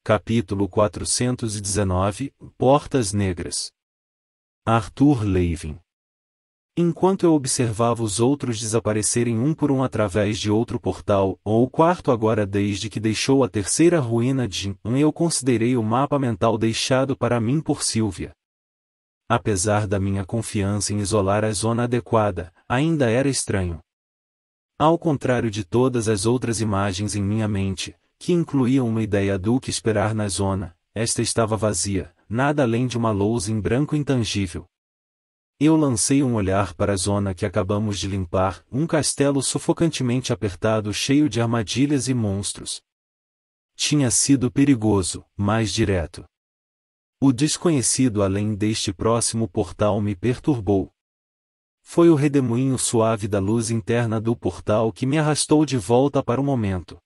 Capítulo 419 Portas Negras. Arthur Levin. Enquanto eu observava os outros desaparecerem um por um através de outro portal, ou o quarto agora desde que deixou a terceira ruína de eu considerei o mapa mental deixado para mim por Sylvia. Apesar da minha confiança em isolar a zona adequada, ainda era estranho. Ao contrário de todas as outras imagens em minha mente, que incluíam uma ideia do que esperar na zona, esta estava vazia, nada além de uma lousa em branco intangível. Eu lancei um olhar para a zona que acabamos de limpar, um castelo sufocantemente apertado cheio de armadilhas e monstros. Tinha sido perigoso, mas direto. O desconhecido além deste próximo portal me perturbou. Foi o redemoinho suave da luz interna do portal que me arrastou de volta para o momento.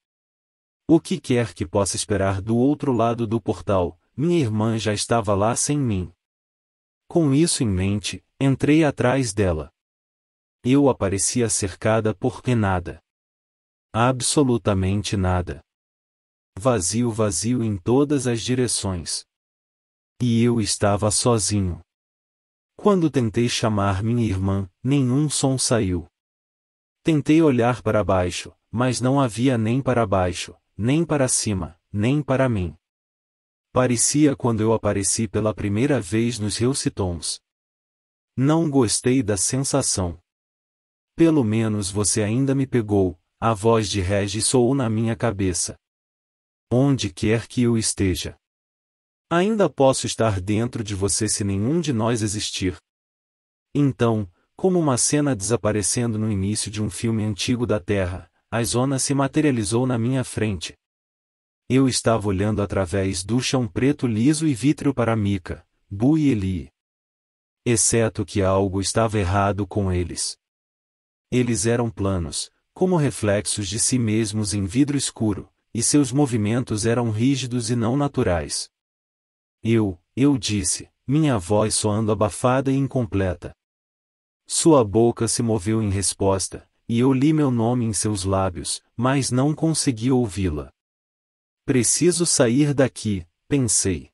O que quer que possa esperar do outro lado do portal, minha irmã já estava lá sem mim. Com isso em mente, entrei atrás dela. Eu aparecia cercada por nada. Absolutamente nada. Vazio em todas as direções. E eu estava sozinho. Quando tentei chamar minha irmã, nenhum som saiu. Tentei olhar para baixo, mas não havia nem para baixo, nem para cima, nem para mim. Parecia quando eu apareci pela primeira vez nos Hellsitons. Não gostei da sensação. Pelo menos você ainda me pegou, a voz de Regi soou na minha cabeça. Onde quer que eu esteja. Ainda posso estar dentro de você se nenhum de nós existir. Então, como uma cena desaparecendo no início de um filme antigo da Terra, a zona se materializou na minha frente. Eu estava olhando através do chão preto liso e vítreo para Mika, Bu e Eli. Exceto que algo estava errado com eles. Eles eram planos, como reflexos de si mesmos em vidro escuro, e seus movimentos eram rígidos e não naturais. Eu disse, minha voz soando abafada e incompleta. Sua boca se moveu em resposta, e eu li meu nome em seus lábios, mas não consegui ouvi-la. Preciso sair daqui, pensei.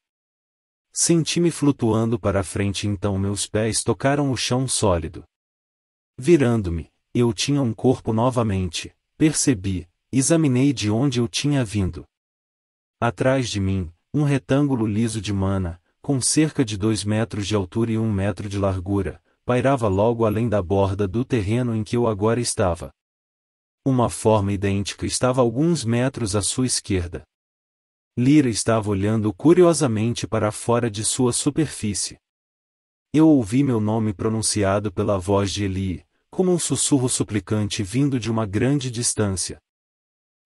Senti-me flutuando para a frente então meus pés tocaram o chão sólido. Virando-me, eu tinha um corpo novamente, percebi, examinei de onde eu tinha vindo. Atrás de mim, um retângulo liso de mana, com cerca de 2 metros de altura e 1 metro de largura, pairava logo além da borda do terreno em que eu agora estava. Uma forma idêntica estava a alguns metros à sua esquerda. Lyra estava olhando curiosamente para fora de sua superfície. Eu ouvi meu nome pronunciado pela voz de Eli, como um sussurro suplicante vindo de uma grande distância.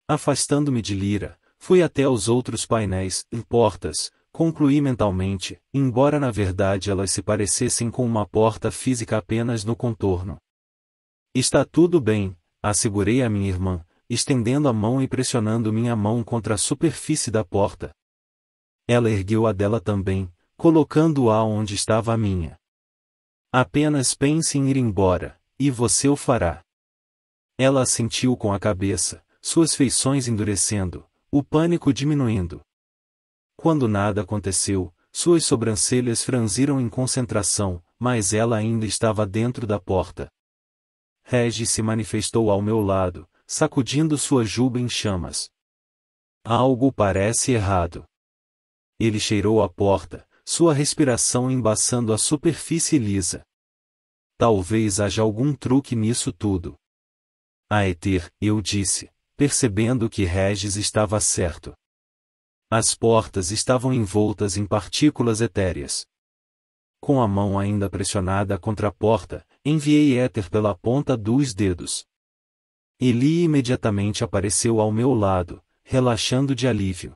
Afastando-me de Lyra, fui até os outros painéis e portas, concluí mentalmente, embora na verdade elas se parecessem com uma porta física apenas no contorno. Está tudo bem, assegurei a minha irmã, estendendo a mão e pressionando minha mão contra a superfície da porta. Ela ergueu a dela também, colocando-a onde estava a minha. Apenas pense em ir embora, e você o fará. Ela assentiu com a cabeça, suas feições endurecendo, o pânico diminuindo. Quando nada aconteceu, suas sobrancelhas franziram em concentração, mas ela ainda estava dentro da porta. Regi se manifestou ao meu lado, sacudindo sua juba em chamas. Algo parece errado. Ele cheirou a porta, sua respiração embaçando a superfície lisa. Talvez haja algum truque nisso tudo. Aether, eu disse, percebendo que Regis estava certo. As portas estavam envoltas em partículas etéreas. Com a mão ainda pressionada contra a porta, enviei éter pela ponta dos dedos. Eli imediatamente apareceu ao meu lado, relaxando de alívio.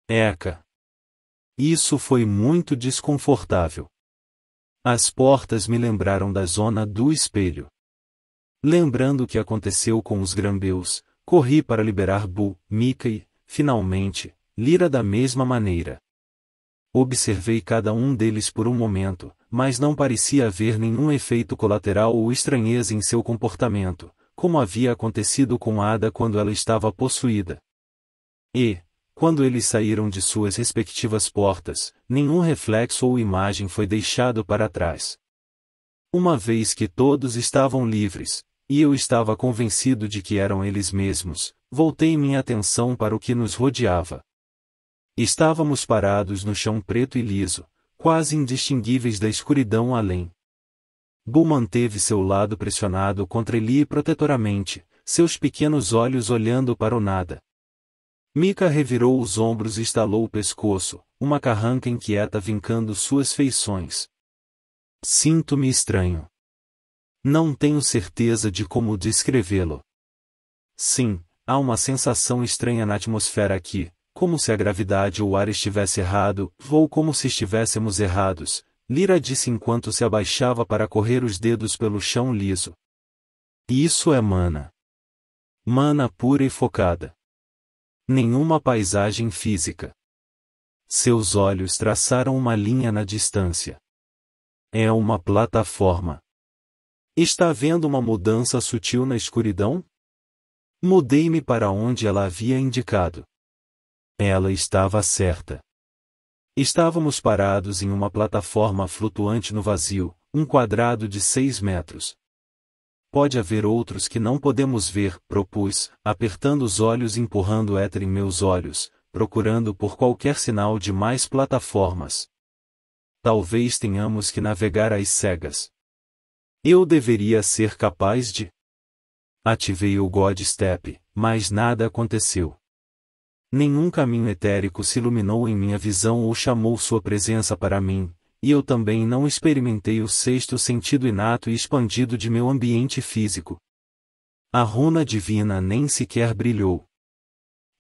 Eca! Isso foi muito desconfortável. As portas me lembraram da zona do espelho. Lembrando o que aconteceu com os Grambeus, corri para liberar Bu, Mika e, finalmente, Lyra da mesma maneira. Observei cada um deles por um momento, mas não parecia haver nenhum efeito colateral ou estranheza em seu comportamento, como havia acontecido com Ada quando ela estava possuída. E, quando eles saíram de suas respectivas portas, nenhum reflexo ou imagem foi deixado para trás. Uma vez que todos estavam livres, e eu estava convencido de que eram eles mesmos, voltei minha atenção para o que nos rodeava. Estávamos parados no chão preto e liso, quase indistinguíveis da escuridão além. Bu manteve seu lado pressionado contra Eli protetoramente, seus pequenos olhos olhando para o nada. Mika revirou os ombros e estalou o pescoço, uma carranca inquieta vincando suas feições. Sinto-me estranho. Não tenho certeza de como descrevê-lo. Sim, há uma sensação estranha na atmosfera aqui, como se a gravidade ou o ar estivesse errado, ou como se estivéssemos errados, Lyra disse enquanto se abaixava para correr os dedos pelo chão liso. Isso é mana. Mana pura e focada. Nenhuma paisagem física. Seus olhos traçaram uma linha na distância. É uma plataforma. Está havendo uma mudança sutil na escuridão? Mudei-me para onde ela havia indicado. Ela estava certa. Estávamos parados em uma plataforma flutuante no vazio, um quadrado de 6 metros. Pode haver outros que não podemos ver, propus, apertando os olhos e empurrando éter em meus olhos, procurando por qualquer sinal de mais plataformas. Talvez tenhamos que navegar às cegas. Eu deveria ser capaz de... Ativei o God Step, mas nada aconteceu. Nenhum caminho etérico se iluminou em minha visão ou chamou sua presença para mim, e eu também não experimentei o sexto sentido inato e expandido de meu ambiente físico. A runa divina nem sequer brilhou.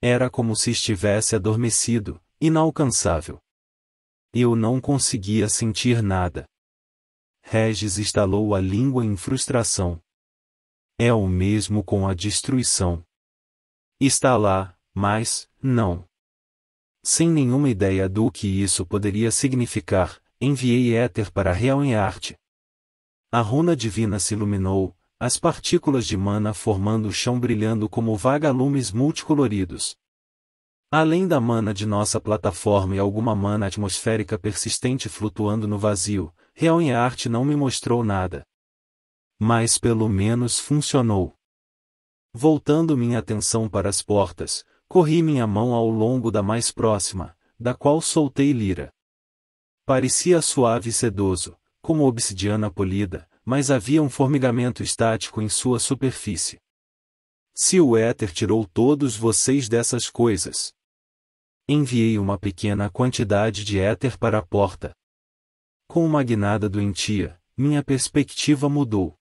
Era como se estivesse adormecido, inalcançável. Eu não conseguia sentir nada. Regis estalou a língua em frustração. É o mesmo com a destruição. Está lá, mas, não. Sem nenhuma ideia do que isso poderia significar, enviei éter para Realenheart. A runa divina se iluminou, as partículas de mana formando o chão brilhando como vagalumes multicoloridos. Além da mana de nossa plataforma e alguma mana atmosférica persistente flutuando no vazio, Realenheart não me mostrou nada. Mas pelo menos funcionou. Voltando minha atenção para as portas, corri minha mão ao longo da mais próxima, da qual soltei Lyra. Parecia suave e sedoso, como obsidiana polida, mas havia um formigamento estático em sua superfície. Se o éter tirou todos vocês dessas coisas. Enviei uma pequena quantidade de éter para a porta. Com uma guinada doentia, minha perspectiva mudou.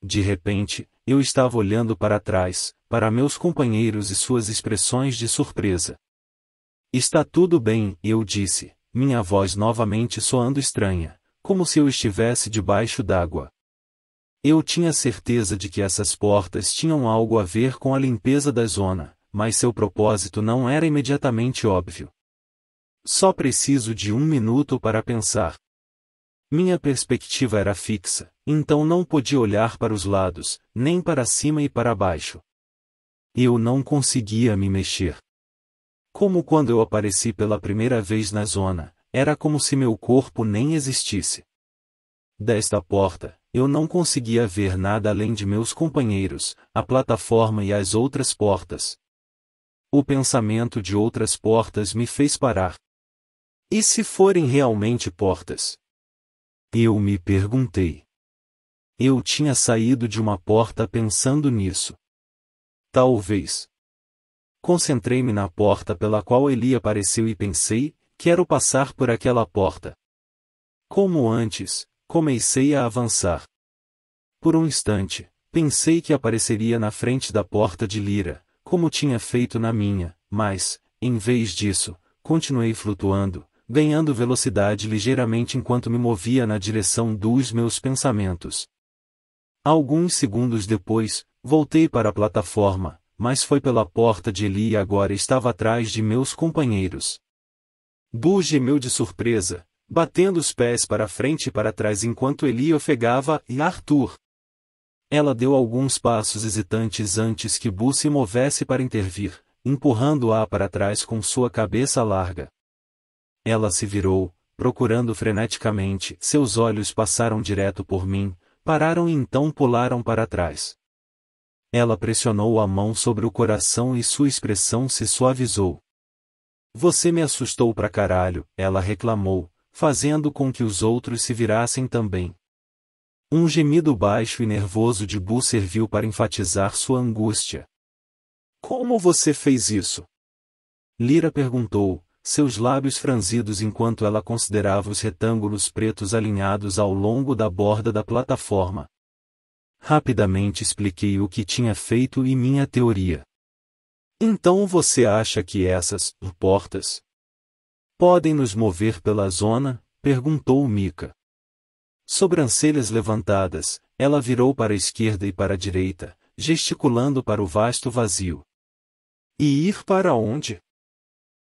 De repente, eu estava olhando para trás, para meus companheiros e suas expressões de surpresa. Está tudo bem, eu disse, minha voz novamente soando estranha, como se eu estivesse debaixo d'água. Eu tinha certeza de que essas portas tinham algo a ver com a limpeza da zona, mas seu propósito não era imediatamente óbvio. Só preciso de 1 minuto para pensar. Minha perspectiva era fixa, então não podia olhar para os lados, nem para cima e para baixo. Eu não conseguia me mexer. Como quando eu apareci pela primeira vez na zona, era como se meu corpo nem existisse. Desta porta, eu não conseguia ver nada além de meus companheiros, a plataforma e as outras portas. O pensamento de outras portas me fez parar. E se forem realmente portas? Eu me perguntei. Eu tinha saído de uma porta pensando nisso. Talvez. Concentrei-me na porta pela qual Eli apareceu e pensei, quero passar por aquela porta. Como antes, comecei a avançar. Por um instante, pensei que apareceria na frente da porta de Lyra, como tinha feito na minha, mas, em vez disso, continuei flutuando, ganhando velocidade ligeiramente enquanto me movia na direção dos meus pensamentos. Alguns segundos depois, voltei para a plataforma, mas foi pela porta de Eli e agora estava atrás de meus companheiros. Bu gemeu de surpresa, batendo os pés para frente e para trás enquanto Eli ofegava e Arthur. Ela deu alguns passos hesitantes antes que Bu se movesse para intervir, empurrando-a para trás com sua cabeça larga. Ela se virou, procurando freneticamente, seus olhos passaram direto por mim, pararam e então pularam para trás. Ela pressionou a mão sobre o coração e sua expressão se suavizou. Você me assustou pra caralho, ela reclamou, fazendo com que os outros se virassem também. Um gemido baixo e nervoso de Boo serviu para enfatizar sua angústia. Como você fez isso? Lyra perguntou, seus lábios franzidos enquanto ela considerava os retângulos pretos alinhados ao longo da borda da plataforma. Rapidamente expliquei o que tinha feito e minha teoria. Então você acha que essas portas podem nos mover pela zona? Perguntou Mika. Sobrancelhas levantadas, ela virou para a esquerda e para a direita, gesticulando para o vasto vazio. E ir para onde?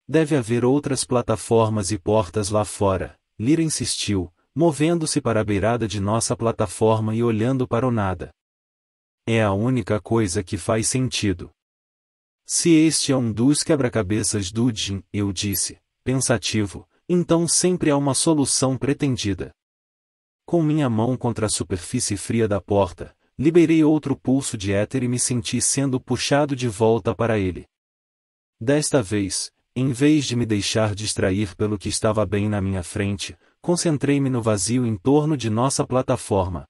Deve haver outras plataformas e portas lá fora, Lyra insistiu, movendo-se para a beirada de nossa plataforma e olhando para o nada. É a única coisa que faz sentido. Se este é um dos quebra-cabeças do Jin, eu disse, pensativo, então sempre há uma solução pretendida. Com minha mão contra a superfície fria da porta, liberei outro pulso de éter e me senti sendo puxado de volta para ele. Desta vez, em vez de me deixar distrair pelo que estava bem na minha frente, concentrei-me no vazio em torno de nossa plataforma.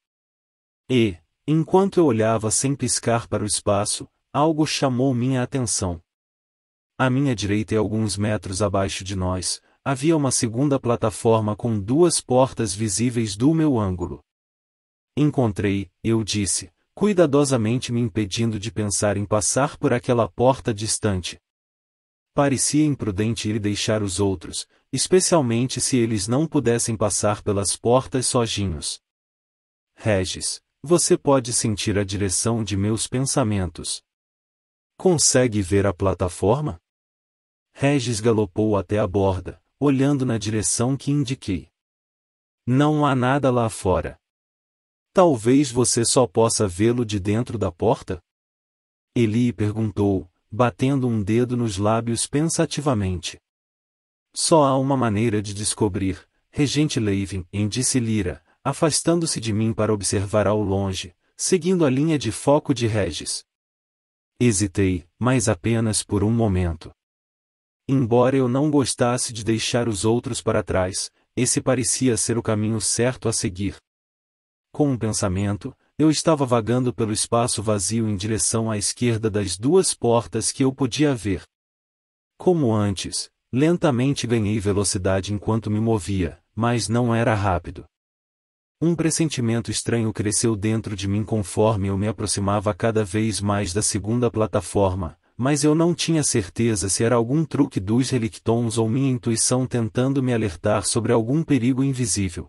E, enquanto eu olhava sem piscar para o espaço, algo chamou minha atenção. À minha direita e alguns metros abaixo de nós, havia uma segunda plataforma com duas portas visíveis do meu ângulo. Encontrei, eu disse, cuidadosamente me impedindo de pensar em passar por aquela porta distante. Parecia imprudente ir deixar os outros, especialmente se eles não pudessem passar pelas portas sozinhos. Regis, você pode sentir a direção de meus pensamentos. Consegue ver a plataforma? Regis galopou até a borda, olhando na direção que indiquei. Não há nada lá fora. Talvez você só possa vê-lo de dentro da porta? Eli perguntou, batendo um dedo nos lábios pensativamente. Só há uma maneira de descobrir, Regente Levin, disse Lyra, afastando-se de mim para observar ao longe, seguindo a linha de foco de Regis. Hesitei, mas apenas por um momento. Embora eu não gostasse de deixar os outros para trás, esse parecia ser o caminho certo a seguir. Com um pensamento, eu estava vagando pelo espaço vazio em direção à esquerda das duas portas que eu podia ver. Como antes, lentamente ganhei velocidade enquanto me movia, mas não era rápido. Um pressentimento estranho cresceu dentro de mim conforme eu me aproximava cada vez mais da segunda plataforma, mas eu não tinha certeza se era algum truque dos Relictons ou minha intuição tentando me alertar sobre algum perigo invisível.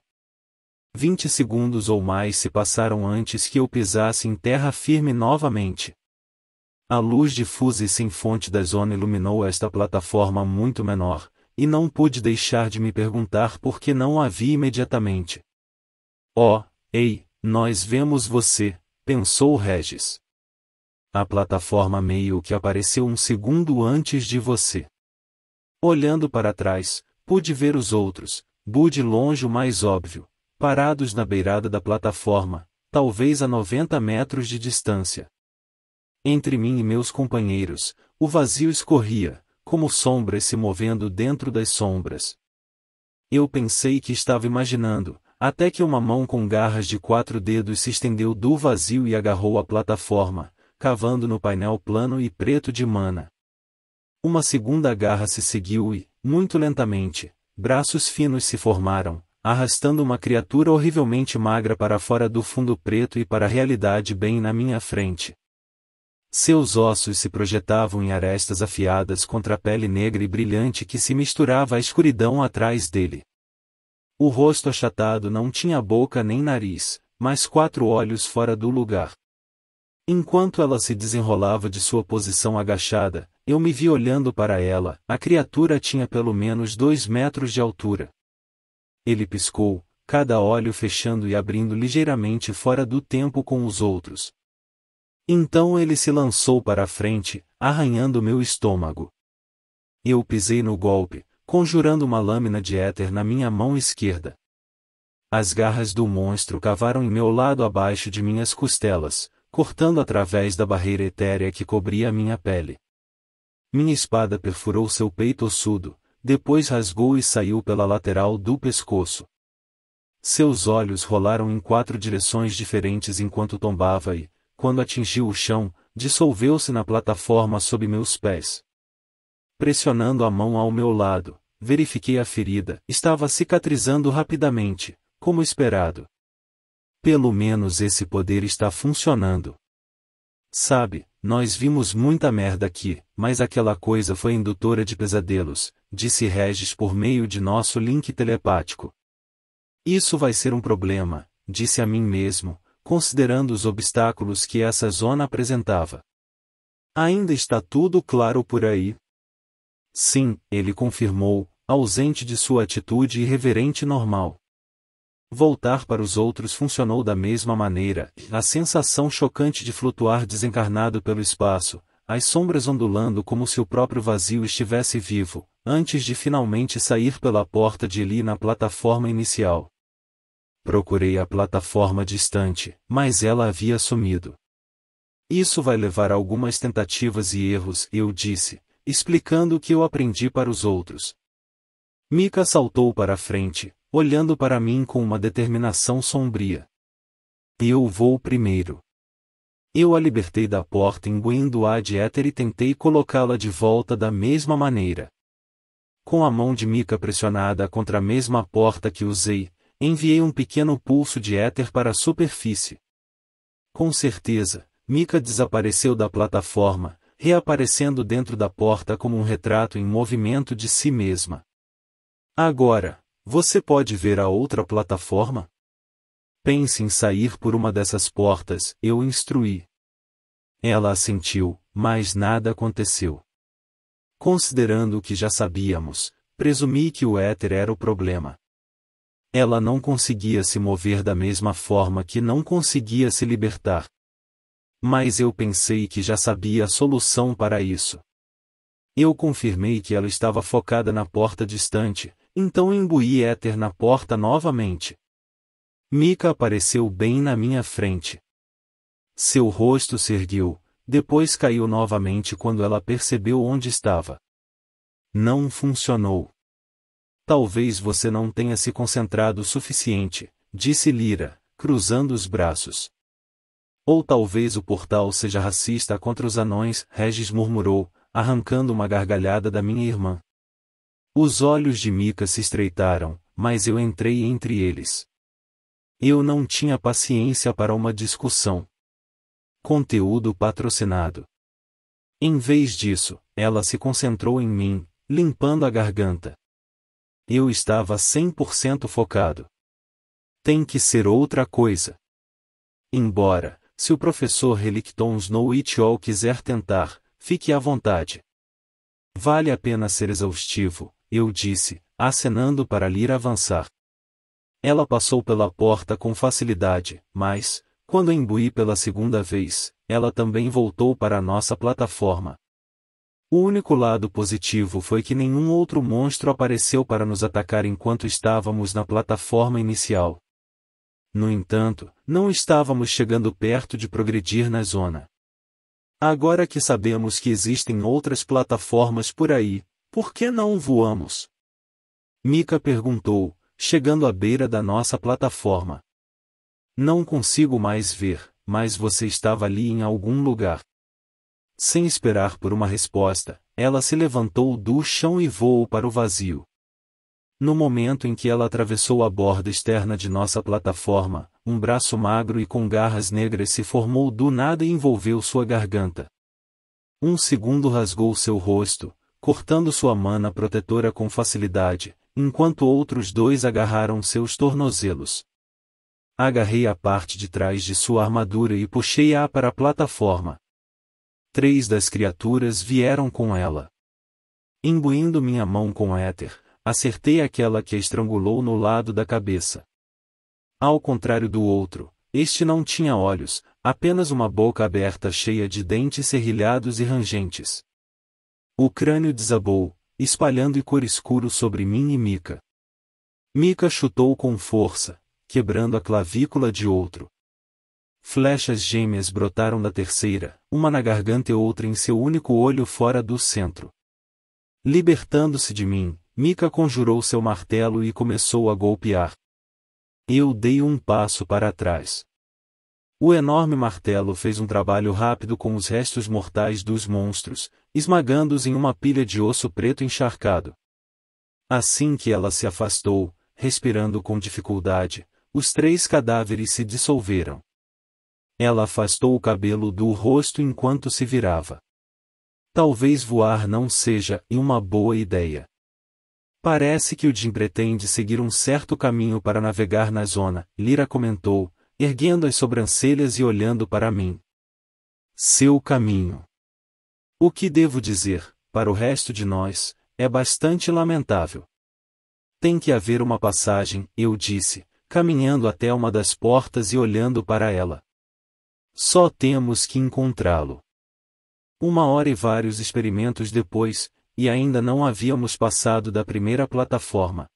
20 segundos ou mais se passaram antes que eu pisasse em terra firme novamente. A luz difusa e sem fonte da zona iluminou esta plataforma muito menor, e não pude deixar de me perguntar por que não a vi imediatamente. Oh, ei, nós vemos você, pensou Regis. A plataforma meio que apareceu um segundo antes de você. Olhando para trás, pude ver os outros, Boo de longe o mais óbvio, parados na beirada da plataforma, talvez a 90 metros de distância. Entre mim e meus companheiros, o vazio escorria, como sombras se movendo dentro das sombras. Eu pensei que estava imaginando, até que uma mão com garras de 4 dedos se estendeu do vazio e agarrou a plataforma, cavando no painel plano e preto de mana. Uma segunda garra se seguiu e, muito lentamente, braços finos se formaram, arrastando uma criatura horrivelmente magra para fora do fundo preto e para a realidade bem na minha frente. Seus ossos se projetavam em arestas afiadas contra a pele negra e brilhante que se misturava à escuridão atrás dele. O rosto achatado não tinha boca nem nariz, mas 4 olhos fora do lugar. Enquanto ela se desenrolava de sua posição agachada, eu me vi olhando para ela. A criatura tinha pelo menos 2 metros de altura. Ele piscou, cada olho fechando e abrindo ligeiramente fora do tempo com os outros. Então ele se lançou para a frente, arranhando meu estômago. Eu pisei no golpe, conjurando uma lâmina de éter na minha mão esquerda. As garras do monstro cavaram em meu lado abaixo de minhas costelas, cortando através da barreira etérea que cobria a minha pele. Minha espada perfurou seu peito ossudo, depois rasgou e saiu pela lateral do pescoço. Seus olhos rolaram em 4 direções diferentes enquanto tombava e, quando atingiu o chão, dissolveu-se na plataforma sob meus pés. Pressionando a mão ao meu lado, verifiquei a ferida. Estava cicatrizando rapidamente, como esperado. Pelo menos esse poder está funcionando. Sabe, nós vimos muita merda aqui, mas aquela coisa foi indutora de pesadelos, disse Regis por meio de nosso link telepático. Isso vai ser um problema, disse a mim mesmo, considerando os obstáculos que essa zona apresentava. Ainda está tudo claro por aí? Sim, ele confirmou, ausente de sua atitude irreverente normal. Voltar para os outros funcionou da mesma maneira, a sensação chocante de flutuar desencarnado pelo espaço, as sombras ondulando como se o próprio vazio estivesse vivo, antes de finalmente sair pela porta de Eli na plataforma inicial. Procurei a plataforma distante, mas ela havia sumido. Isso vai levar a algumas tentativas e erros, eu disse, explicando o que eu aprendi para os outros. Mika saltou para a frente, olhando para mim com uma determinação sombria. Eu vou primeiro. Eu a libertei da porta imbuindo-a de éter e tentei colocá-la de volta da mesma maneira. Com a mão de Mika pressionada contra a mesma porta que usei, enviei um pequeno pulso de éter para a superfície. Com certeza, Mika desapareceu da plataforma, reaparecendo dentro da porta como um retrato em movimento de si mesma. Agora, você pode ver a outra plataforma? Pense em sair por uma dessas portas, eu instruí. Ela assentiu, mas nada aconteceu. Considerando o que já sabíamos, presumi que o éter era o problema. Ela não conseguia se mover da mesma forma que não conseguia se libertar. Mas eu pensei que já sabia a solução para isso. Eu confirmei que ela estava focada na porta distante, então imbuí éter na porta novamente. Mika apareceu bem na minha frente. Seu rosto se ergueu, depois caiu novamente quando ela percebeu onde estava. Não funcionou. Talvez você não tenha se concentrado o suficiente, disse Lyra, cruzando os braços. Ou talvez o portal seja racista contra os anões, Regis murmurou, arrancando uma gargalhada da minha irmã. Os olhos de Mika se estreitaram, mas eu entrei entre eles. Eu não tinha paciência para uma discussão. Conteúdo patrocinado. Em vez disso, ela se concentrou em mim, limpando a garganta. Eu estava 100% focado. Tem que ser outra coisa. Embora, se o professor Relicton Snow It All quiser tentar, fique à vontade. Vale a pena ser exaustivo, eu disse, acenando para Lyra avançar. Ela passou pela porta com facilidade, mas, quando a imbuí pela segunda vez, ela também voltou para a nossa plataforma. O único lado positivo foi que nenhum outro monstro apareceu para nos atacar enquanto estávamos na plataforma inicial. No entanto, não estávamos chegando perto de progredir na zona. Agora que sabemos que existem outras plataformas por aí, por que não voamos? Mika perguntou, chegando à beira da nossa plataforma. Não consigo mais ver, mas você estava ali em algum lugar. Sem esperar por uma resposta, ela se levantou do chão e voou para o vazio. No momento em que ela atravessou a borda externa de nossa plataforma, um braço magro e com garras negras se formou do nada e envolveu sua garganta. Um segundo rasgou seu rosto, cortando sua mana protetora com facilidade, enquanto outros 2 agarraram seus tornozelos. Agarrei a parte de trás de sua armadura e puxei-a para a plataforma. 3 das criaturas vieram com ela. Imbuindo minha mão com éter, acertei aquela que a estrangulou no lado da cabeça. Ao contrário do outro, este não tinha olhos, apenas uma boca aberta cheia de dentes serrilhados e rangentes. O crânio desabou, espalhando icor escuro sobre mim e Mika. Mika chutou com força, quebrando a clavícula de outro. Flechas gêmeas brotaram da terceira, uma na garganta e outra em seu único olho fora do centro. Libertando-se de mim, Mika conjurou seu martelo e começou a golpear. Eu dei um passo para trás. O enorme martelo fez um trabalho rápido com os restos mortais dos monstros, esmagando-os em uma pilha de osso preto encharcado. Assim que ela se afastou, respirando com dificuldade, os 3 cadáveres se dissolveram. Ela afastou o cabelo do rosto enquanto se virava. Talvez voar não seja uma boa ideia. Parece que o Jim pretende seguir um certo caminho para navegar na zona, Lyra comentou, erguendo as sobrancelhas e olhando para mim. Seu caminho. O que devo dizer, para o resto de nós, é bastante lamentável. Tem que haver uma passagem, eu disse, caminhando até uma das portas e olhando para ela. Só temos que encontrá-lo. 1 hora e vários experimentos depois, e ainda não havíamos passado da primeira plataforma.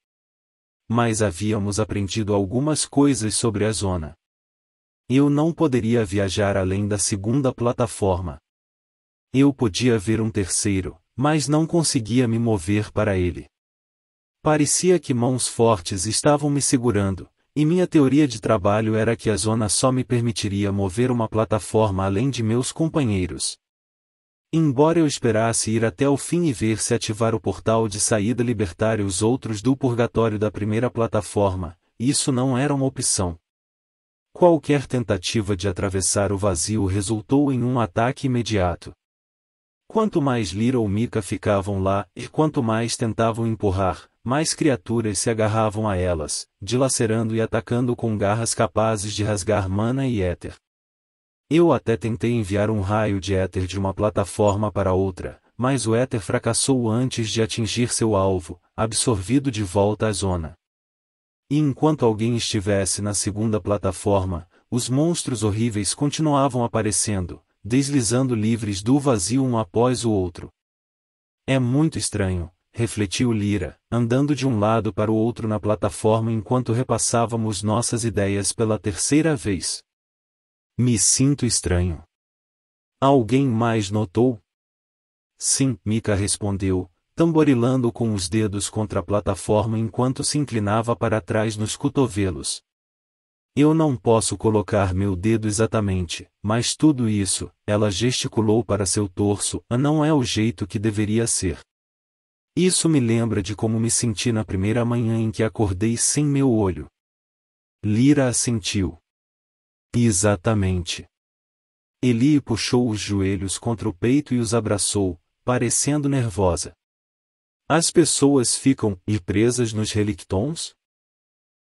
Mas havíamos aprendido algumas coisas sobre a zona. Eu não poderia viajar além da segunda plataforma. Eu podia ver um terceiro, mas não conseguia me mover para ele. Parecia que mãos fortes estavam me segurando, e minha teoria de trabalho era que a zona só me permitiria mover uma plataforma além de meus companheiros. Embora eu esperasse ir até o fim e ver se ativar o portal de saída libertar os outros do purgatório da primeira plataforma, isso não era uma opção. Qualquer tentativa de atravessar o vazio resultou em um ataque imediato. Quanto mais Lyra ou Mika ficavam lá, e quanto mais tentavam empurrar, mais criaturas se agarravam a elas, dilacerando e atacando com garras capazes de rasgar mana e éter. Eu até tentei enviar um raio de éter de uma plataforma para outra, mas o éter fracassou antes de atingir seu alvo, absorvido de volta à zona. E enquanto alguém estivesse na segunda plataforma, os monstros horríveis continuavam aparecendo, deslizando livres do vazio um após o outro. É muito estranho, refletiu Lyra, andando de um lado para o outro na plataforma enquanto repassávamos nossas ideias pela terceira vez. Me sinto estranho. Alguém mais notou? Sim, Mika respondeu, tamborilando com os dedos contra a plataforma enquanto se inclinava para trás nos cotovelos. Eu não posso colocar meu dedo exatamente, mas tudo isso, ela gesticulou para seu torso, não é o jeito que deveria ser. Isso me lembra de como me senti na primeira manhã em que acordei sem meu olho. Lyra assentiu. Exatamente. Eli puxou os joelhos contra o peito e os abraçou, parecendo nervosa. As pessoas ficam presas nos relictons?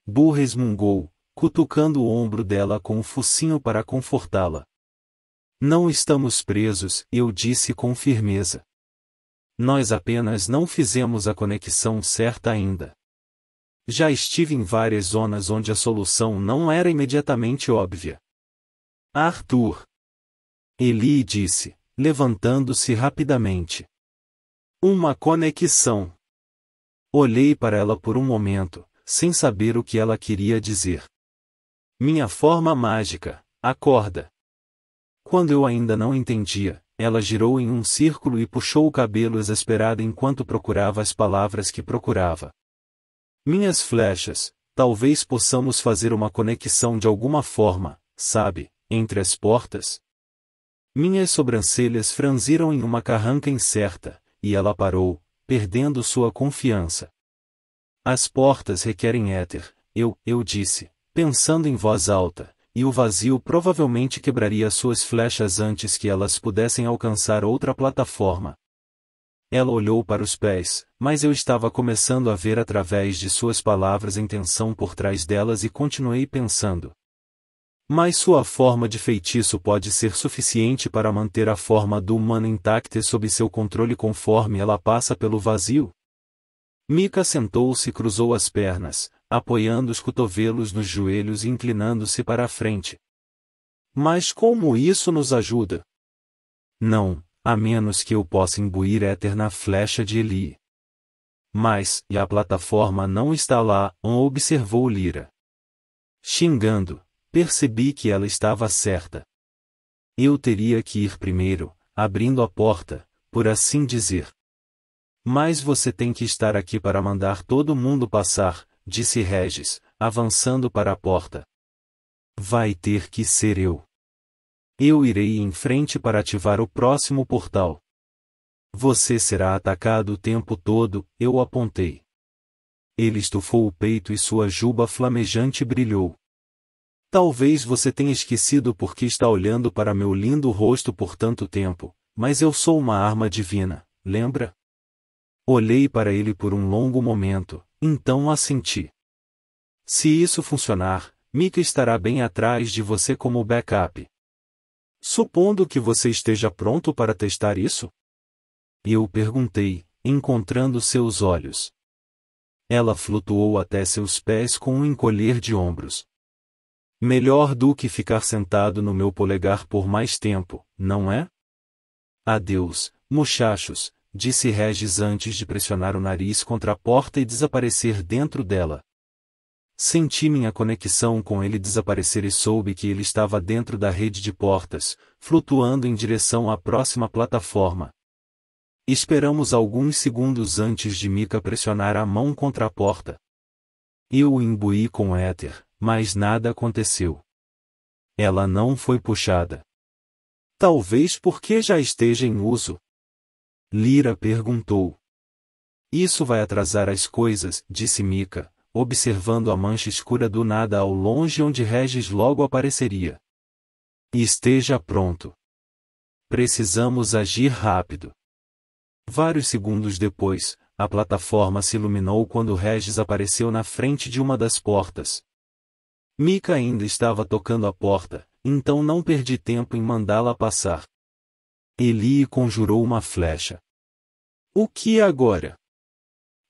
Bu resmungou, cutucando o ombro dela com o focinho para confortá-la. Não estamos presos, eu disse com firmeza. Nós apenas não fizemos a conexão certa ainda. Já estive em várias zonas onde a solução não era imediatamente óbvia. Arthur. Eli disse, levantando-se rapidamente. Uma conexão. Olhei para ela por um momento, sem saber o que ela queria dizer. Minha forma mágica, acorda. Quando eu ainda não entendia, ela girou em um círculo e puxou o cabelo exasperada enquanto procurava as palavras que procurava. Minhas flechas, talvez possamos fazer uma conexão de alguma forma, sabe, entre as portas? Minhas sobrancelhas franziram em uma carranca incerta, e ela parou, perdendo sua confiança. As portas requerem éter, eu disse, pensando em voz alta, e o vazio provavelmente quebraria suas flechas antes que elas pudessem alcançar outra plataforma. Ela olhou para os pés, mas eu estava começando a ver através de suas palavras a intenção por trás delas e continuei pensando. Mas sua forma de feitiço pode ser suficiente para manter a forma do humano intacta sob seu controle conforme ela passa pelo vazio? Mika sentou-se e cruzou as pernas, apoiando os cotovelos nos joelhos e inclinando-se para a frente. Mas como isso nos ajuda? Não, a menos que eu possa imbuir éter na flecha de Eli. Mas, e a plataforma não está lá, observou Lyra. Xingando, percebi que ela estava certa. Eu teria que ir primeiro, abrindo a porta, por assim dizer. Mas você tem que estar aqui para mandar todo mundo passar, disse Regis, avançando para a porta. Vai ter que ser eu. Eu irei em frente para ativar o próximo portal. Você será atacado o tempo todo, eu apontei. Ele estufou o peito e sua juba flamejante brilhou. Talvez você tenha esquecido porque está olhando para meu lindo rosto por tanto tempo, mas eu sou uma arma divina, lembra? Olhei para ele por um longo momento, então assenti. Se isso funcionar, Mika estará bem atrás de você como backup. Supondo que você esteja pronto para testar isso? Eu perguntei, encontrando seus olhos. Ela flutuou até seus pés com um encolher de ombros. Melhor do que ficar sentado no meu polegar por mais tempo, não é? Adeus, muchachos, disse Regis antes de pressionar o nariz contra a porta e desaparecer dentro dela. Senti minha conexão com ele desaparecer e soube que ele estava dentro da rede de portas, flutuando em direção à próxima plataforma. Esperamos alguns segundos antes de Mika pressionar a mão contra a porta. Eu o imbuí com éter, mas nada aconteceu. Ela não foi puxada. Talvez porque já esteja em uso. Lyra perguntou. Isso vai atrasar as coisas, disse Mika, observando a mancha escura do nada ao longe onde Regis logo apareceria. Esteja pronto. Precisamos agir rápido. Vários segundos depois, a plataforma se iluminou quando Regis apareceu na frente de uma das portas. Mika ainda estava tocando a porta, então não perdi tempo em mandá-la passar. Eli conjurou uma flecha. O que agora?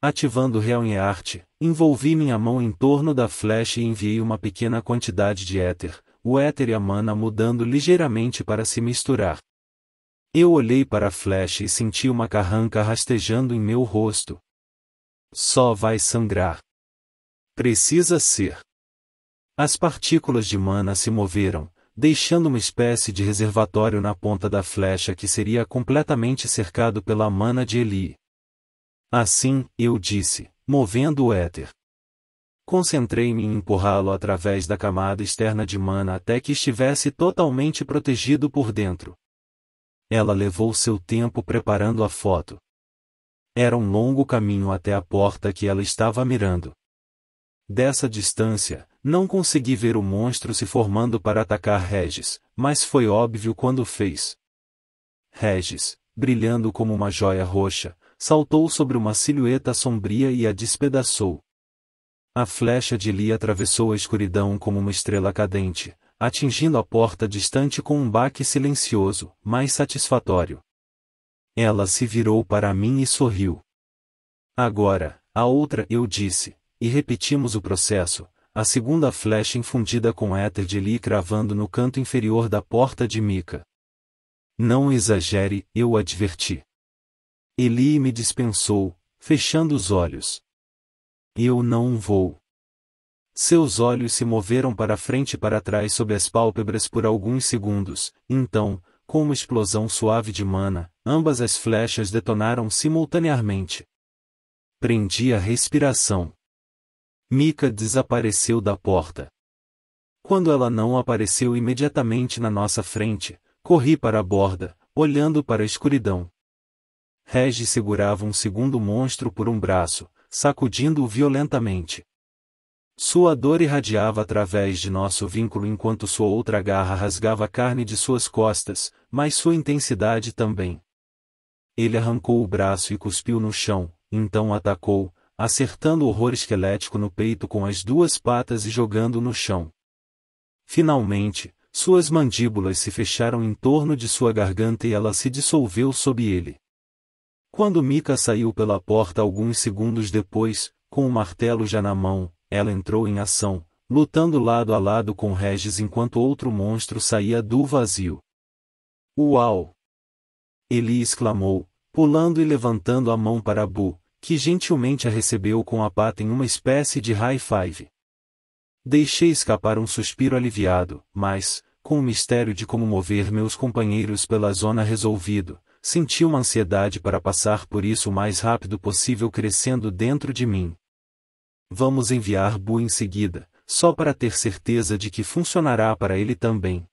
Ativando Realm Art, envolvi minha mão em torno da flecha e enviei uma pequena quantidade de éter, o éter e a mana mudando ligeiramente para se misturar. Eu olhei para a flecha e senti uma carranca rastejando em meu rosto. Só vai sangrar. Precisa ser. As partículas de mana se moveram, deixando uma espécie de reservatório na ponta da flecha que seria completamente cercado pela mana de Eli. Assim, eu disse, movendo o éter. Concentrei-me em empurrá-lo através da camada externa de mana até que estivesse totalmente protegido por dentro. Ela levou seu tempo preparando a foto. Era um longo caminho até a porta que ela estava mirando. Dessa distância, não consegui ver o monstro se formando para atacar Regis, mas foi óbvio quando fez. Regis, brilhando como uma joia roxa, saltou sobre uma silhueta sombria e a despedaçou. A flecha de Lee atravessou a escuridão como uma estrela cadente, atingindo a porta distante com um baque silencioso, mas satisfatório. Ela se virou para mim e sorriu. Agora, a outra, eu disse, e repetimos o processo, a segunda flecha infundida com éter de Lee cravando no canto inferior da porta de Mika. Não exagere, eu adverti. Eli me dispensou, fechando os olhos. Eu não vou. Seus olhos se moveram para frente e para trás sob as pálpebras por alguns segundos, então, com uma explosão suave de mana, ambas as flechas detonaram simultaneamente. Prendi a respiração. Mika desapareceu da porta. Quando ela não apareceu imediatamente na nossa frente, corri para a borda, olhando para a escuridão. Regis segurava um segundo monstro por um braço, sacudindo-o violentamente. Sua dor irradiava através de nosso vínculo enquanto sua outra garra rasgava a carne de suas costas, mas sua intensidade também. Ele arrancou o braço e cuspiu no chão, então atacou, acertando o horror esquelético no peito com as duas patas e jogando-o no chão. Finalmente, suas mandíbulas se fecharam em torno de sua garganta e ela se dissolveu sob ele. Quando Mika saiu pela porta alguns segundos depois, com o martelo já na mão, ela entrou em ação, lutando lado a lado com Regis enquanto outro monstro saía do vazio. Uau! Eli exclamou, pulando e levantando a mão para Boo, que gentilmente a recebeu com a pata em uma espécie de high five. Deixei escapar um suspiro aliviado, mas, com o mistério de como mover meus companheiros pela zona resolvido, senti uma ansiedade para passar por isso o mais rápido possível crescendo dentro de mim. Vamos enviar Boo em seguida, só para ter certeza de que funcionará para ele também.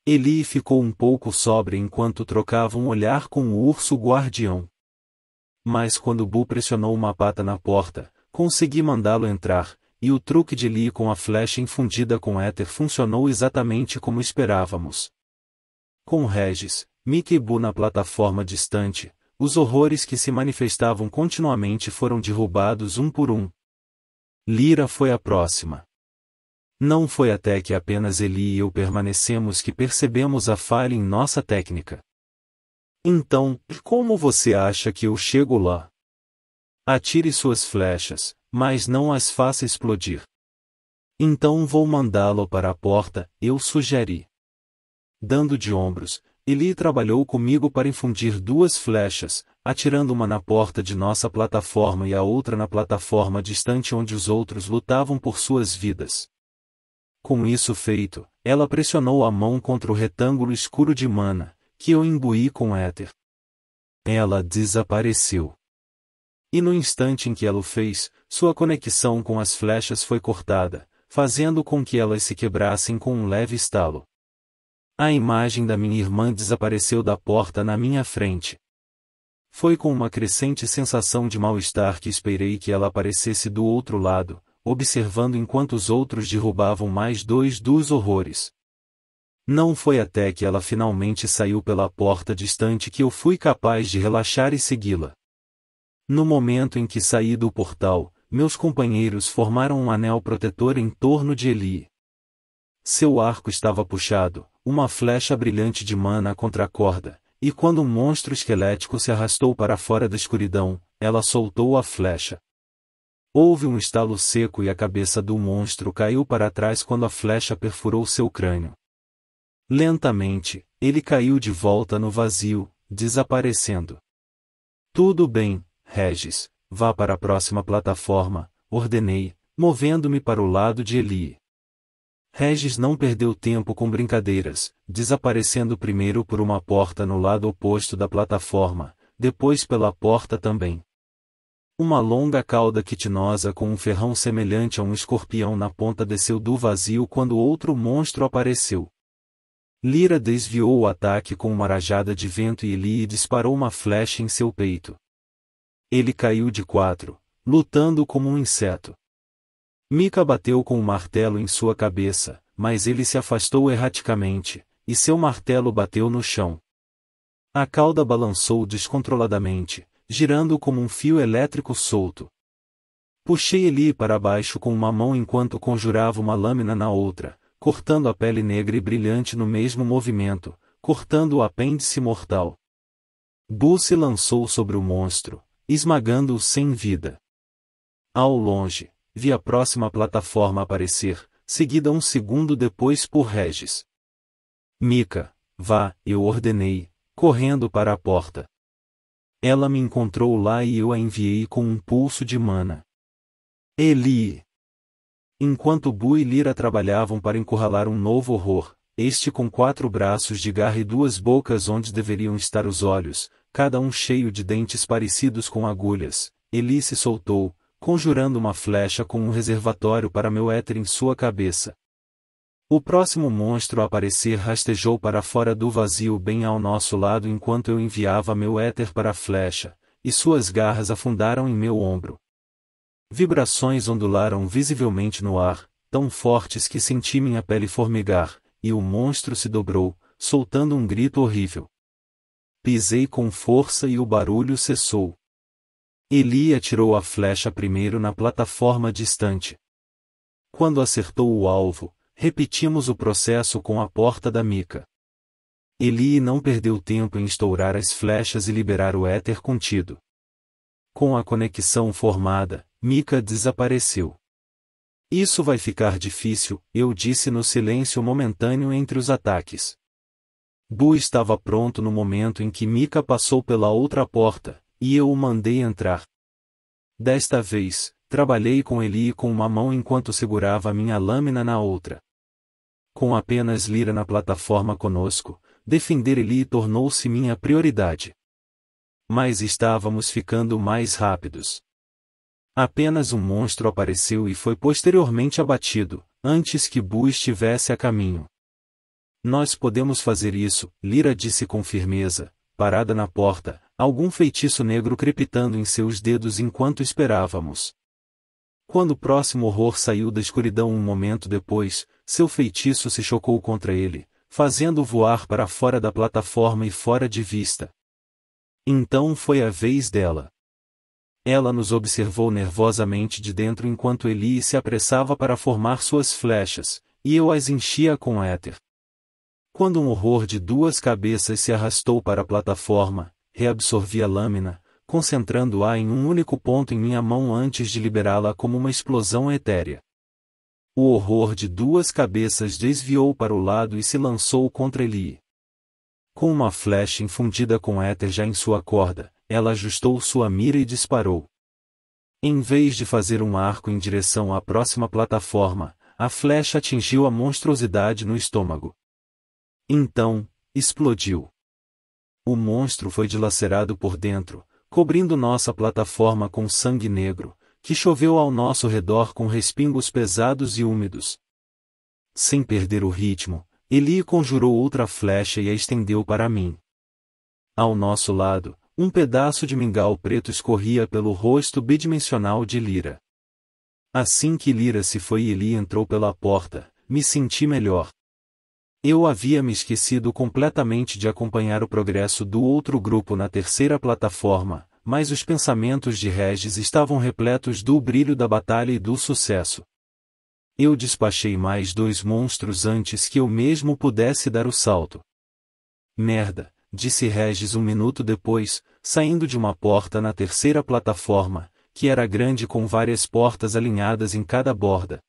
Eli ficou um pouco sóbria enquanto trocava um olhar com o urso guardião. Mas quando Boo pressionou uma pata na porta, consegui mandá-lo entrar, e o truque de Eli com a flecha infundida com éter funcionou exatamente como esperávamos. Com Regis, Mika e Boo na plataforma distante, os horrores que se manifestavam continuamente foram derrubados um por um. Lyra foi a próxima. Não foi até que apenas Eli e eu permanecemos que percebemos a falha em nossa técnica. Então, como você acha que eu chego lá? Atire suas flechas, mas não as faça explodir. Então vou mandá-lo para a porta, eu sugeri. Dando de ombros, Eli trabalhou comigo para infundir 2 flechas, atirando uma na porta de nossa plataforma e a outra na plataforma distante onde os outros lutavam por suas vidas. Com isso feito, ela pressionou a mão contra o retângulo escuro de mana, que eu imbuí com éter. Ela desapareceu. E no instante em que ela o fez, sua conexão com as flechas foi cortada, fazendo com que elas se quebrassem com um leve estalo. A imagem da minha irmã desapareceu da porta na minha frente. Foi com uma crescente sensação de mal-estar que esperei que ela aparecesse do outro lado, observando enquanto os outros derrubavam mais 2 dos horrores. Não foi até que ela finalmente saiu pela porta distante que eu fui capaz de relaxar e segui-la. No momento em que saí do portal, meus companheiros formaram um anel protetor em torno de Eli. Seu arco estava puxado, uma flecha brilhante de mana contra a corda, e quando um monstro esquelético se arrastou para fora da escuridão, ela soltou a flecha. Houve um estalo seco e a cabeça do monstro caiu para trás quando a flecha perfurou seu crânio. Lentamente, ele caiu de volta no vazio, desaparecendo. Tudo bem, Regis, vá para a próxima plataforma, ordenei, movendo-me para o lado de Eli. Regis não perdeu tempo com brincadeiras, desaparecendo primeiro por uma porta no lado oposto da plataforma, depois pela porta também. Uma longa cauda quitinosa com um ferrão semelhante a um escorpião na ponta desceu do vazio quando outro monstro apareceu. Lyra desviou o ataque com uma rajada de vento e Eli disparou uma flecha em seu peito. Ele caiu de 4, lutando como um inseto. Mika bateu com um martelo em sua cabeça, mas ele se afastou erraticamente, e seu martelo bateu no chão. A cauda balançou descontroladamente, girando como um fio elétrico solto. Puxei Eli para baixo com uma mão enquanto conjurava uma lâmina na outra, cortando a pele negra e brilhante no mesmo movimento, cortando o apêndice mortal. Boo se lançou sobre o monstro, esmagando-o sem vida. Ao longe, vi a próxima plataforma aparecer, seguida um segundo depois por Regis. Mika, vá, eu ordenei, correndo para a porta. Ela me encontrou lá e eu a enviei com um pulso de mana. Eli! Enquanto Boo e Lyra trabalhavam para encurralar um novo horror, este com 4 braços de garra e 2 bocas onde deveriam estar os olhos, cada um cheio de dentes parecidos com agulhas, Eli se soltou, conjurando uma flecha com um reservatório para meu éter em sua cabeça. O próximo monstro a aparecer rastejou para fora do vazio bem ao nosso lado enquanto eu enviava meu éter para a flecha, e suas garras afundaram em meu ombro. Vibrações ondularam visivelmente no ar, tão fortes que senti minha pele formigar, e o monstro se dobrou, soltando um grito horrível. Pisei com força e o barulho cessou. Eli atirou a flecha primeiro na plataforma distante. Quando acertou o alvo, repetimos o processo com a porta da Mika. Eli não perdeu tempo em estourar as flechas e liberar o éter contido. Com a conexão formada, Mika desapareceu. Isso vai ficar difícil, eu disse no silêncio momentâneo entre os ataques. Bu estava pronto no momento em que Mika passou pela outra porta, e eu o mandei entrar. Desta vez, trabalhei com Eli com uma mão enquanto segurava minha lâmina na outra. Com apenas Lyra na plataforma conosco, defender Eli tornou-se minha prioridade. Mas estávamos ficando mais rápidos. Apenas um monstro apareceu e foi posteriormente abatido, antes que Bu estivesse a caminho. Nós podemos fazer isso, Lyra disse com firmeza, parada na porta, algum feitiço negro crepitando em seus dedos enquanto esperávamos. Quando o próximo horror saiu da escuridão um momento depois, seu feitiço se chocou contra ele, fazendo-o voar para fora da plataforma e fora de vista. Então foi a vez dela. Ela nos observou nervosamente de dentro enquanto Eli se apressava para formar suas flechas, e eu as enchia com éter. Quando um horror de 2 cabeças se arrastou para a plataforma, reabsorvi a lâmina, concentrando-a em um único ponto em minha mão antes de liberá-la como uma explosão etérea. O horror de 2 cabeças desviou para o lado e se lançou contra Eli. Com uma flecha infundida com éter já em sua corda, ela ajustou sua mira e disparou. Em vez de fazer um arco em direção à próxima plataforma, a flecha atingiu a monstruosidade no estômago. Então, explodiu. O monstro foi dilacerado por dentro, cobrindo nossa plataforma com sangue negro, que choveu ao nosso redor com respingos pesados e úmidos. Sem perder o ritmo, Eli conjurou outra flecha e a estendeu para mim. Ao nosso lado, um pedaço de mingau preto escorria pelo rosto bidimensional de Lyra. Assim que Lyra se foi e Eli entrou pela porta, me senti melhor. Eu havia me esquecido completamente de acompanhar o progresso do outro grupo na terceira plataforma, mas os pensamentos de Regis estavam repletos do brilho da batalha e do sucesso. Eu despachei mais 2 monstros antes que eu mesmo pudesse dar o salto. Merda, disse Regis um minuto depois, saindo de uma porta na terceira plataforma, que era grande com várias portas alinhadas em cada borda.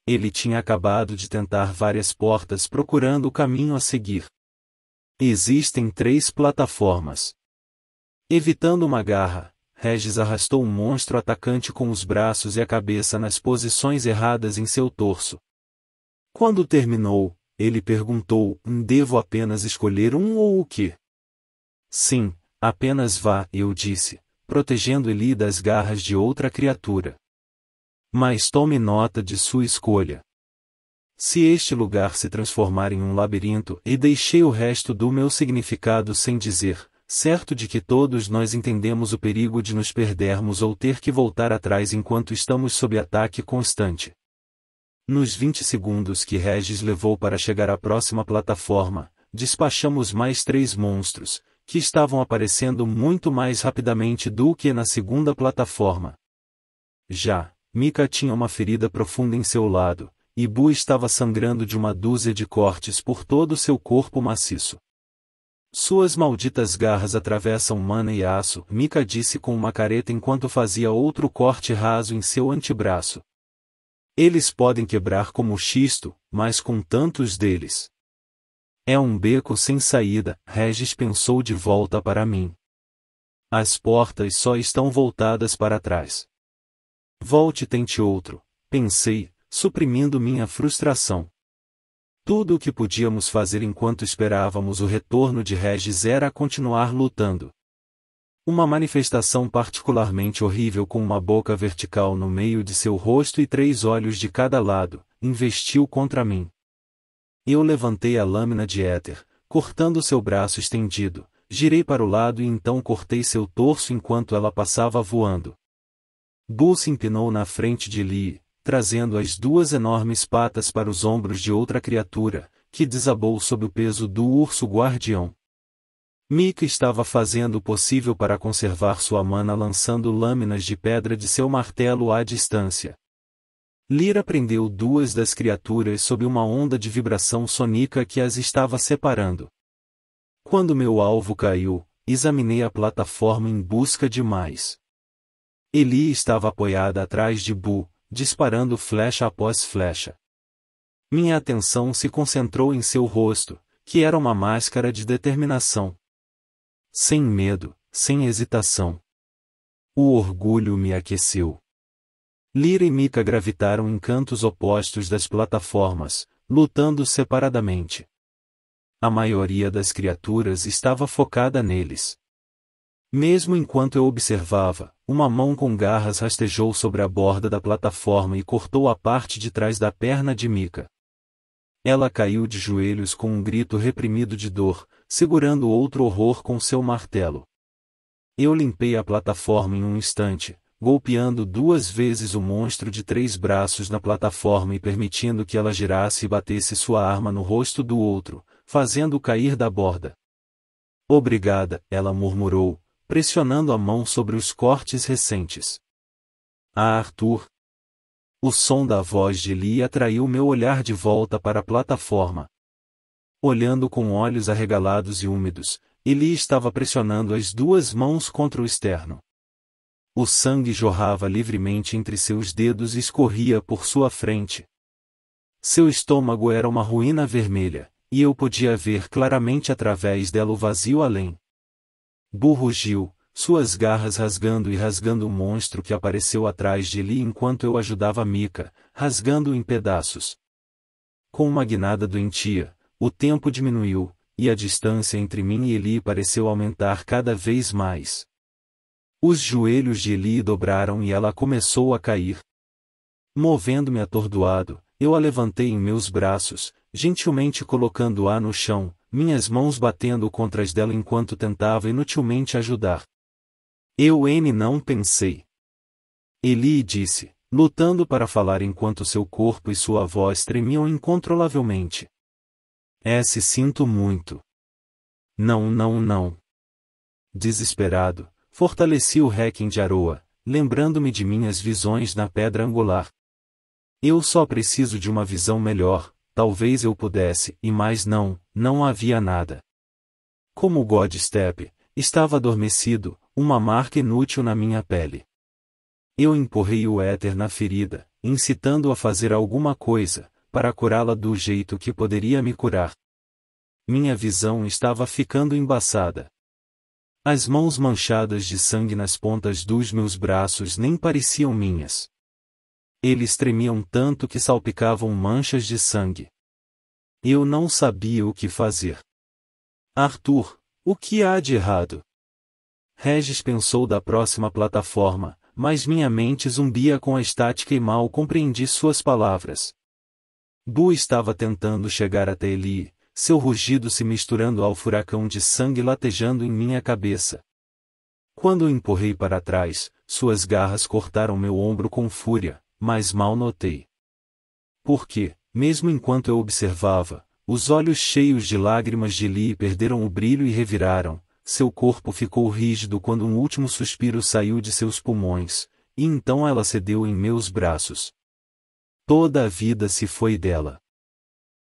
Ele tinha acabado de tentar várias portas procurando o caminho a seguir. Existem 3 plataformas. Evitando uma garra, Regis arrastou um monstro atacante com os braços e a cabeça nas posições erradas em seu torso. Quando terminou, ele perguntou: devo apenas escolher um ou o quê? Sim, apenas vá, eu disse, protegendo Eli das garras de outra criatura. Mas tome nota de sua escolha. Se este lugar se transformar em um labirinto, e deixei o resto do meu significado sem dizer, certo de que todos nós entendemos o perigo de nos perdermos ou ter que voltar atrás enquanto estamos sob ataque constante. Nos 20 segundos que Regis levou para chegar à próxima plataforma, despachamos mais 3 monstros, que estavam aparecendo muito mais rapidamente do que na segunda plataforma. Já, Mika tinha uma ferida profunda em seu lado, e Bu estava sangrando de uma dúzia de cortes por todo o seu corpo maciço. Suas malditas garras atravessam mana e aço, Mika disse com uma careta enquanto fazia outro corte raso em seu antebraço. Eles podem quebrar como xisto, mas com tantos deles. É um beco sem saída, Regis pensou de volta para mim. As portas só estão voltadas para trás. Volte e tente outro, pensei, suprimindo minha frustração. Tudo o que podíamos fazer enquanto esperávamos o retorno de Regis era continuar lutando. Uma manifestação particularmente horrível com uma boca vertical no meio de seu rosto e 3 olhos de cada lado, investiu contra mim. Eu levantei a lâmina de éter, cortando seu braço estendido, girei para o lado e então cortei seu torso enquanto ela passava voando. Bu se empinou na frente de Lee, trazendo as 2 enormes patas para os ombros de outra criatura, que desabou sob o peso do urso guardião. Mika estava fazendo o possível para conservar sua mana lançando lâminas de pedra de seu martelo à distância. Lyra prendeu 2 das criaturas sob uma onda de vibração sônica que as estava separando. Quando meu alvo caiu, examinei a plataforma em busca de mais. Eli estava apoiada atrás de Bu, disparando flecha após flecha. Minha atenção se concentrou em seu rosto, que era uma máscara de determinação. Sem medo, sem hesitação. O orgulho me aqueceu. Lyra e Mika gravitaram em cantos opostos das plataformas, lutando separadamente. A maioria das criaturas estava focada neles. Mesmo enquanto eu observava, uma mão com garras rastejou sobre a borda da plataforma e cortou a parte de trás da perna de Mika. Ela caiu de joelhos com um grito reprimido de dor, segurando outro horror com seu martelo. Eu limpei a plataforma em um instante, golpeando 2 vezes o monstro de 3 braços na plataforma e permitindo que ela girasse e batesse sua arma no rosto do outro, fazendo-o cair da borda. Obrigada, ela murmurou, pressionando a mão sobre os cortes recentes. Ah, Arthur! O som da voz de Lee atraiu meu olhar de volta para a plataforma. Olhando com olhos arregalados e úmidos, Lee estava pressionando as 2 mãos contra o externo. O sangue jorrava livremente entre seus dedos e escorria por sua frente. Seu estômago era uma ruína vermelha, e eu podia ver claramente através dela o vazio além. Bu rugiu, suas garras rasgando o monstro que apareceu atrás de Lee enquanto eu ajudava Mika, rasgando-o em pedaços. Com uma guinada doentia, o tempo diminuiu, e a distância entre mim e Lee pareceu aumentar cada vez mais. Os joelhos de Lee dobraram e ela começou a cair. Movendo-me atordoado, eu a levantei em meus braços, gentilmente colocando-a no chão, minhas mãos batendo contra as dela enquanto tentava inutilmente ajudar. Não pensei. Lee disse, lutando para falar enquanto seu corpo e sua voz tremiam incontrolavelmente. Sinto muito. Não. Desesperado, fortaleci o Hacking de Aroa, lembrando-me de minhas visões na pedra angular. Eu só preciso de uma visão melhor, talvez eu pudesse, e mais não havia nada. Como o Godstep, estava adormecido, uma marca inútil na minha pele. Eu empurrei o éter na ferida, incitando-o a fazer alguma coisa, para curá-la do jeito que poderia me curar. Minha visão estava ficando embaçada. As mãos manchadas de sangue nas pontas dos meus braços nem pareciam minhas. Eles tremiam tanto que salpicavam manchas de sangue. Eu não sabia o que fazer. Arthur, o que há de errado? Regis pensou da próxima plataforma, mas minha mente zumbia com a estática e mal compreendi suas palavras. Bu estava tentando chegar até Lee, seu rugido se misturando ao furacão de sangue latejando em minha cabeça. Quando o empurrei para trás, suas garras cortaram meu ombro com fúria, mas mal notei. Porque, mesmo enquanto eu observava, os olhos cheios de lágrimas de Lee perderam o brilho e reviraram, seu corpo ficou rígido quando um último suspiro saiu de seus pulmões, e então ela cedeu em meus braços. Toda a vida se foi dela.